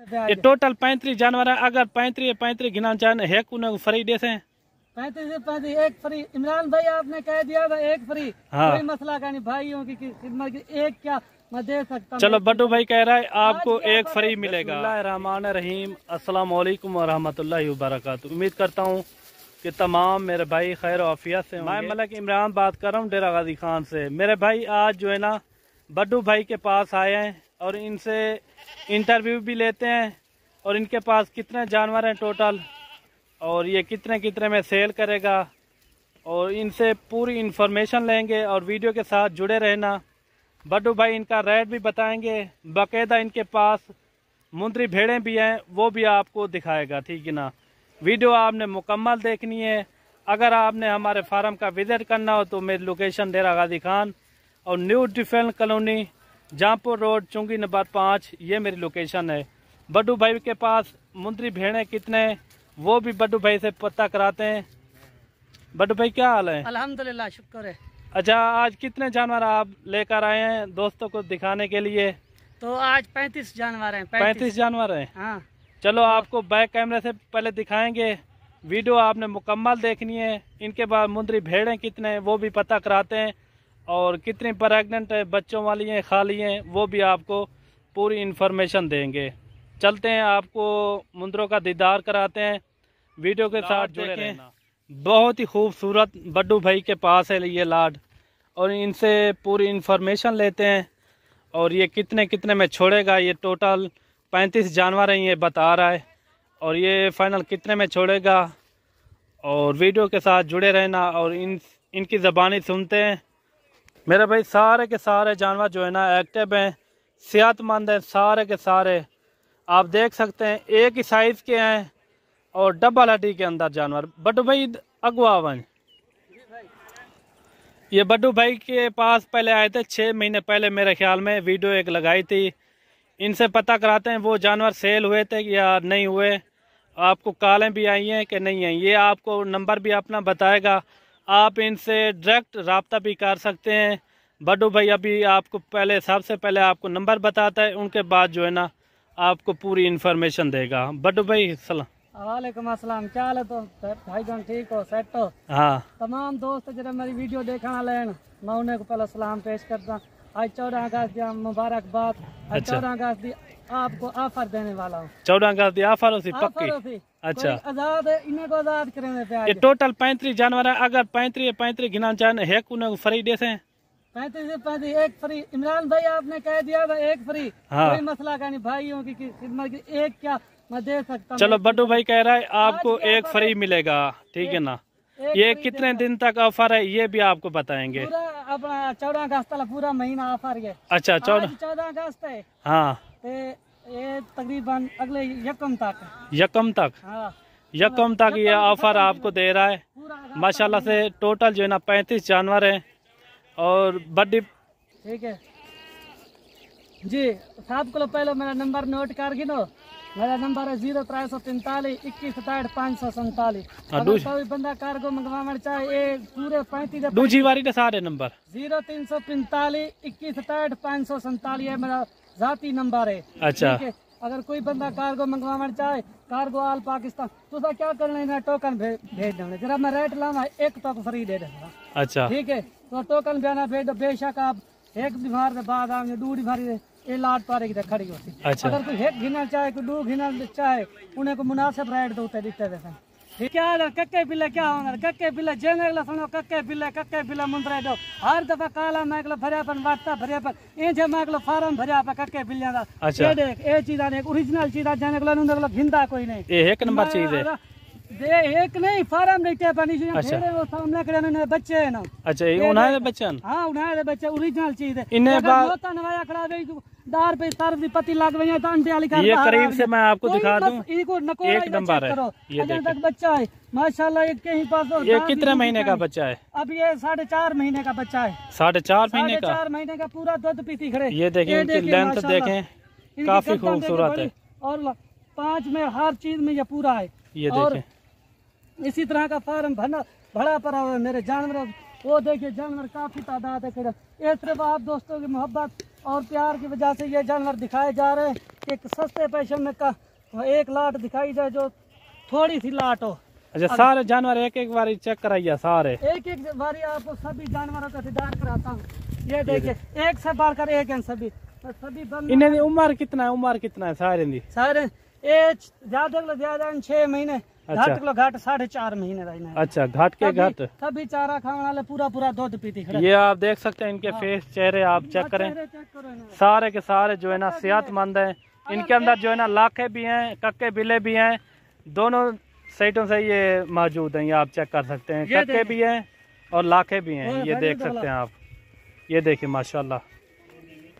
ये टोटल 35 जानवर है। अगर 35 गिना चाहे है उन्हें फ्री दे से 35 एक फ्री। इमरान भाई आपने कह दिया था एक फ्री। हाँ। कोई मसला का नहीं, भाइयों की खिदमत की एक क्या मैं दे सकता हूँ। चलो बड्डू भाई कह रहा है आपको एक फ्री मिलेगा। रहमान रहीम, अस्सलाम वालेकुम वरहमतुल्लाहि वबरकातुहू। उम्मीद करता हूँ कि तमाम मेरे भाई खैर आफियत से। मैं मलक इमरान बात कर रहा हूँ डेरा गाजी खान से। मेरे भाई आज जो है ना बड्डू भाई के पास आए हैं और इनसे इंटरव्यू भी लेते हैं और इनके पास कितने जानवर हैं टोटल और ये कितने कितने में सेल करेगा और इनसे पूरी इन्फॉर्मेशन लेंगे और वीडियो के साथ जुड़े रहना। बड्डू भाई इनका रेट भी बताएंगे, बाकायदा इनके पास मुंदरी भेड़ें भी हैं वो भी आपको दिखाएगा, ठीक है ना। वीडियो आपने मुकम्मल देखनी है। अगर आपने हमारे फार्म का विजिट करना हो तो मेरी लोकेशन डेरा गाजी खान और न्यू डिफेंस कॉलोनी जहाँपुर रोड चुंगी नंबर 5 ये मेरी लोकेशन है। बड्डू भाई के पास मुंदरी भेड़ें कितने वो भी बड्डू भाई से पता कराते हैं। बड्डू भाई क्या हाल है? अल्हम्दुलिल्लाह, शुक्र है। अच्छा, आज कितने जानवर आप लेकर आए हैं दोस्तों को दिखाने के लिए? तो आज 35 जानवर हैं। 35 जानवर हैं। हाँ। चलो आपको बैक कैमरे से पहले दिखाएंगे। वीडियो आपने मुकम्मल देखनी है। इनके बाद मुंदरी भेड़ें कितने हैं वो भी पता कराते हैं और कितनी प्रेग्नेंट है, बच्चों वाली हैं, खाली हैं, वो भी आपको पूरी इन्फॉर्मेशन देंगे। चलते हैं, आपको मुंदरों का दीदार कराते हैं। वीडियो के साथ जुड़े रहना। बहुत ही खूबसूरत बड्डू भाई के पास है ये लाड और इनसे पूरी इन्फॉर्मेशन लेते हैं और ये कितने कितने में छोड़ेगा। ये टोटल 35 जानवर हैं ये बता रहा है और ये फाइनल कितने में छोड़ेगा और वीडियो के साथ जुड़े रहना और इनकी ज़बानी सुनते हैं। मेरे भाई सारे के सारे जानवर जो है ना एक्टिव हैं, सेहतमंद हैं सारे के सारे। आप देख सकते हैं एक ही साइज़ के हैं और डबल हड्डी के अंदर जानवर। बड्डू भाई अगवावन ये बड्डू भाई के पास पहले आए थे 6 महीने पहले मेरे ख्याल में, वीडियो एक लगाई थी। इनसे पता कराते हैं वो जानवर सेल हुए थे या नहीं हुए, आपको कॉलें भी आई हैं कि नहीं आई। ये आपको नंबर भी अपना बताएगा, आप इनसे डायरेक्ट रब्ता भी कर सकते हैं। बड्डू भाई अभी आपको पहले सबसे पहले आपको नंबर बताता है, उनके बाद जो है ना आपको पूरी इन्फॉर्मेशन देगा। बड्डू भाई सलाम। वालेकुम अस्सलाम, क्या हाल है? तो भाईजान ठीक हो, सेट हो? हाँ। तमाम दोस्त जो मेरी वीडियो देखना लेन मैं उन्हें को पहले सलाम पेश करता। आज 14 अगस्त दिया मुबारकबाद। आज 14 अगस्त दी आपको ऑफर देने वाला हूँ। 14 अगस्त दी ऑफर होती पक्की? अच्छा, आजाद है, इन्हें को आजाद करेंगे। ये टोटल 35 जानवर है। अगर 35 गिना चाहे है उन्हें फ्री दे से 35 एक फ्री। इमरान भाई आपने कह दिया था एक फ्री। हाँ। कोई मसला का नहीं, भाइयों की खिदमत की एक क्या मैं दे सकता हूँ। चलो बड्डू भाई कह रहा है आपको एक फ्री मिलेगा, ठीक है ना। ये कितने दिन तक ऑफर है ये भी आपको बताएंगे। पूरा अपना 14 अगस्त तक पूरा महीना ऑफर है। अच्छा, 14 अगस्त है। हाँ, ये तकरीबन अगले यकम तक। हाँ, यकम तक ये ऑफर आपको दे रहा है। माशाल्लाह से टोटल जो है ना 35 जानवर हैं और बड्डी ठीक है जी। साहब को पहले मेरा नंबर नोट कर गिनो। मेरा नंबर है 0345 21 67 547। अगर कोई बंदा कार्गो मंगवाना चाहे ये पूरे 35 दूसरी बारी के सारे नंबर 0345 21 67 547 है मेरा जाती नंबर है। अच्छा, अगर कोई बंदा कार्गो मंगवाना चाहे कार्गो आल पाकिस्तान तो क्या करना है, टोकन भेज देना। जरा मैं रेट लाना एक तो फ्री दे देना। अच्छा, ठीक है, तो टोकन भेजना भेज दो। बेशक आप एक बीमार के बाद आएंगे दूरी भरी ये लाट पारे की खड़ी होती। अच्छा, अगर कोई एक घिना चाहे कोई दो घिना चाहे उन्हें को मुनासिब रेट देते देते। क्या कक्के पिल्ले क्या होना कक्के पिल्ले जेंगे सुनो कक्के पिल्ले मुंद्रे दो हर दफा काला मैकलो भरियापन वाटता भरियापन ये जे मैकलो फार्म भरिया पे कक्के पिल्ले दा। ये देख ये चीज़ एक ओरिजिनल चीज़ जाने को नुंदे घिंदा कोई नहीं। ये एक नंबर चीज है। दे एक नहीं फार्म नहीं पानी से फेरे वो सामने करे ने बच्चे है ना। अच्छा, ये उन्हां दे बच्चे। हां, उन्हां दे बच्चे ओरिजिनल चीज है। इन्हें बात नवाया खड़ा दे दार पे तरफ दी पत्ती लग गई है तो अंडे वाली कर। ये करीब से मैं आपको दिखा दूं। इनको नकोड़ा एक नंबर है। ये देखो तक बच्चा है माशाल्लाह। एक के ही पास ये कितने महीने का बच्चा है? अब ये 4.5 महीने का बच्चा है। 4.5 महीने का? 4 महीने का पूरा दूध पीती खड़े। ये देखिए इनकी लेंथ देखें काफी खूबसूरत है और 5 में हर चीज में ये पूरा है। ये देखें इसी तरह का फार्म भरा पड़ा हुआ है मेरे जानवर। वो देखिए जानवर काफी तादाद है। ये सिर्फ आप दोस्तों की मोहब्बत और प्यार की वजह से ये जानवर दिखाए जा रहे हैं। एक सस्ते पैसे में का एक लाट दिखाई जाए जो थोड़ी सी लाट हो। अच्छा, सारे जानवर एक एक बार चेक कराइए, सारे एक एक बारी आपको सभी जानवरों का दीदार कराता हूँ। ये देखिए एक से बढ़कर एक है सभी इन्हें उम्र कितना है सारे ज्यादा 6 महीने। अच्छा। घाट 4.5 महीने रहना है। अच्छा, घाट के घाट सभी चारा खाने वाले पूरा दूध पीती खड़े। ये आप देख सकते हैं इनके फेस चेहरे आप चेक करें, सारे के सारे जो है ना सेहतमंद हैं। इनके अंदर जो है ना लाखे भी हैं, कक्के बिले भी हैं, दोनों साइडों से ये मौजूद हैं। ये आप चेक कर सकते हैं, कक्के भी हैं और लाखे भी हैं। ये देख सकते हैं आप, ये देखिए माशाल्लाह।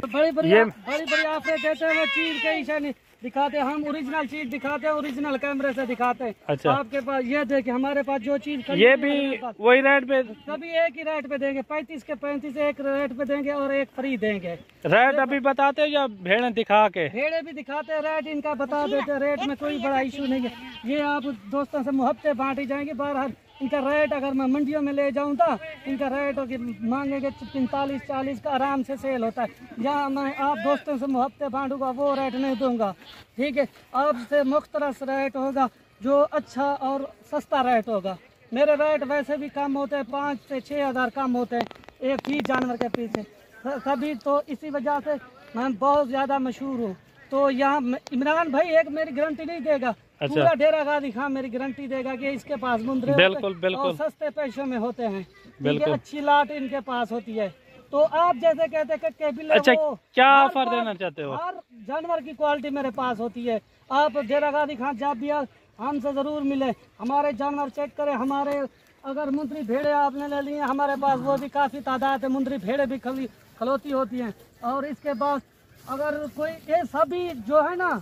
बड़ी बड़ी आफत कहते हैं वो चीज कहीं से नहीं दिखाते, हम ओरिजिनल चीज दिखाते हैं, ओरिजिनल कैमरे से दिखाते हैं। अच्छा। आपके पास ये देखिए हमारे पास जो चीज ये भी वही रेट पे, सभी एक ही रेट पे देंगे। 35 के 35 एक रेट पे देंगे और एक फ्री देंगे। रेट अभी बताते हैं या भेड़ें दिखा के? भेड़े भी दिखाते हैं, रेट इनका बता देते हैं। रेट में कोई बड़ा इशू नहीं है। ये आप दोस्तों से मुहब्बतें बांटी जाएंगी। बाहर इनका रेट अगर मैं मंडियों में ले जाऊं तो इनका रेट मांगेंगे 45-40 का आराम से सेल होता है। यहाँ मैं आप दोस्तों से मुहब्बतें बांटूंगा वो रेट नहीं दूंगा, ठीक है। आपसे मुख्तरस रेट होगा जो अच्छा और सस्ता रेट होगा। मेरे रेट वैसे भी कम होते हैं, 5 से 6 हज़ार कम होते हैं एक ही जानवर के पीछे कभी। तो इसी वजह से मैं बहुत ज़्यादा मशहूर हूँ। तो यहाँ इमरान भाई एक मेरी गारंटी नहीं देगा। अच्छा। पूरा डेरा गाजी खान मेरी गारंटी देगा कि इसके पास मुंद्रे बिल्कुल और सस्ते पैसों में होते हैं। बिल्कुल अच्छी लाट इनके पास होती है। तो आप जैसे कहते हैं कि अच्छा, क्या ऑफर देना चाहते हो? हर जानवर की क्वालिटी मेरे पास होती है। आप डेरा गाजी खान जब भी हमसे जरूर मिले, हमारे जानवर चेक करें। हमारे अगर मुंद्री भेड़े आपने ले लिए हमारे पास, वो भी काफी तादाद है। मुंद्री भेड़े भी खलोती होती हैं। और इसके बाद अगर कोई ये सभी जो है ना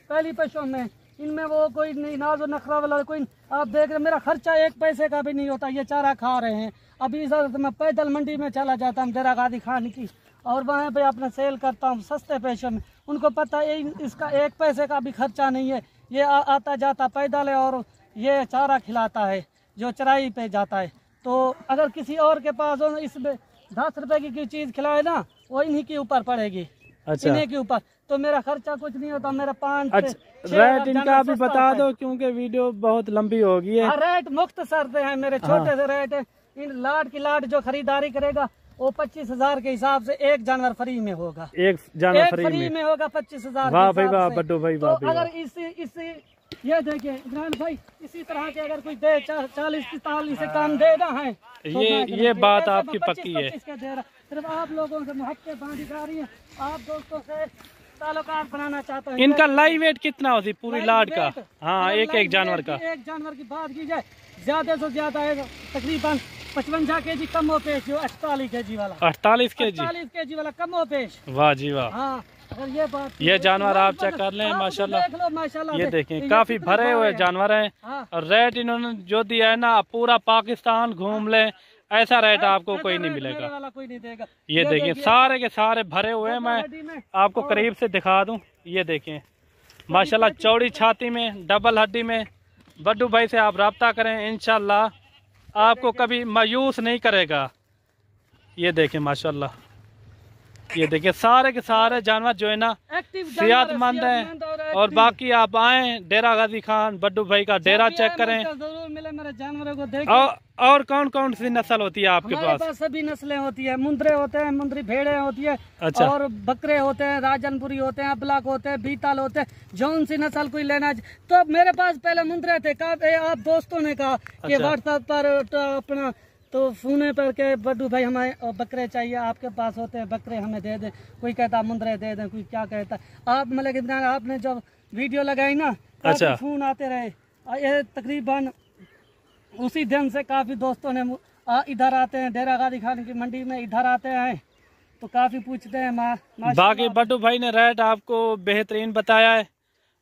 पहली पैसों में, इनमें वो कोई नहीं नाजो नखरा वाला कोई। आप देख रहे मेरा खर्चा 1 पैसे का भी नहीं होता। ये चारा खा रहे हैं। अभी इधर मैं पैदल मंडी में चला जाता हूँ डेरा गाजी खान की, और वहाँ पे अपना सेल करता हूँ सस्ते पैसे में। उनको पता है इसका 1 पैसे का भी खर्चा नहीं है। ये आता जाता पैदल है और ये चारा खिलाता है जो चराई पे जाता है। तो अगर किसी और के पास हो इसमें 10 रुपए की चीज़ खिलाए ना, वो इन्हीं के ऊपर पड़ेगी। अच्छा। इन्हीं के ऊपर। तो मेरा खर्चा कुछ नहीं होता। मेरा 5 रेट इनका भी बता दो क्योंकि वीडियो बहुत लंबी होगी है। रेट मुख्तसर से है मेरे, छोटे से रेट है। इन लाट की लाट जो खरीदारी करेगा वो 25,000 के हिसाब से एक जानवर फ्री में होगा। एक जानवर फ्री में होगा 25,000। वाह भाई वाह, बड्डू भाई वाह। तो अगर इसी ये देखिए इमरान भाई, इसी तरह के अगर कोई दे 40-45 से कम दे रहा है तो ये बात आपकी पक्की है। सिर्फ आप लोगों से मुहब्बतें बांटी जा रही है, आप दोस्तों से ताल्लुकात बनाना चाहते हैं। इनका लाइव वेट कितना होती पूरी लाट का? हाँ, एक जानवर का। एक जानवर की बात की जाए ज्यादा से ज्यादा है तकरीबन 55 केजी कम हो पेश, जो 48 केजी वाला 48 केजी वाला कम हो पेश। वाह जी वाह। हाँ, अगर ये बात ये जानवर आप चेक कर लें माशाल्लाह। ये देखें काफी भरे हुए जानवर हैं। और रेट इन्होंने जो दिया है ना, पूरा पाकिस्तान घूम ले ऐसा रेट आपको कोई नहीं मिलेगा। कोई नहीं देगा। ये देखें सारे के सारे भरे हुए हैं। मैं आपको करीब से दिखा दूं। ये देखें माशाल्लाह, चौड़ी छाती में, डबल हड्डी में। बड्डू भाई से आप रब्ता करें, इंशाल्लाह आपको कभी मायूस नहीं करेगा। ये देखें माशाल्लाह, ये देखिए सारे के सारे जानवर जो है ना सेहतमंद हैं। और बाकी आप आए डेरा गाजी खान, बड्डू भाई का डेरा चेक करें। जरूर मिले मेरे जानवरों को देखें। और कौन कौन सी नस्ल होती है आपके पास? सभी नस्लें होती है। मुंद्रे होते हैं, मुंद्री भेड़े होती है। अच्छा। और बकरे होते हैं, राजनपुरी होते हैं, अबलाक होते हैं, बीताल होते हैं। जौन सी नस्ल कोई लेना तो मेरे पास पहले मुंद्रे थे। आप दोस्तों ने कहा कि व्हाट्सएप पर अपना तो फोन पर के बड्डू भाई हमें बकरे चाहिए, आपके पास होते हैं बकरे, हमें दे दें। कोई कहता मुंद्रे दे दें, कोई क्या कहता। आप मतलब आपने जब वीडियो लगाई ना, अच्छा, फोन आते रहे। ये तकरीबन उसी दिन से काफी दोस्तों ने इधर आते हैं डेरा गाजी खान की मंडी में, इधर आते हैं तो काफी पूछते हैं। बाकी बड्डू भाई ने रेट आपको बेहतरीन बताया है।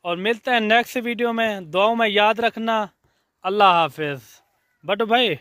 और मिलते हैं नेक्स्ट वीडियो में। दुआओं में याद रखना। अल्लाह हाफिज। बड्डू भाई।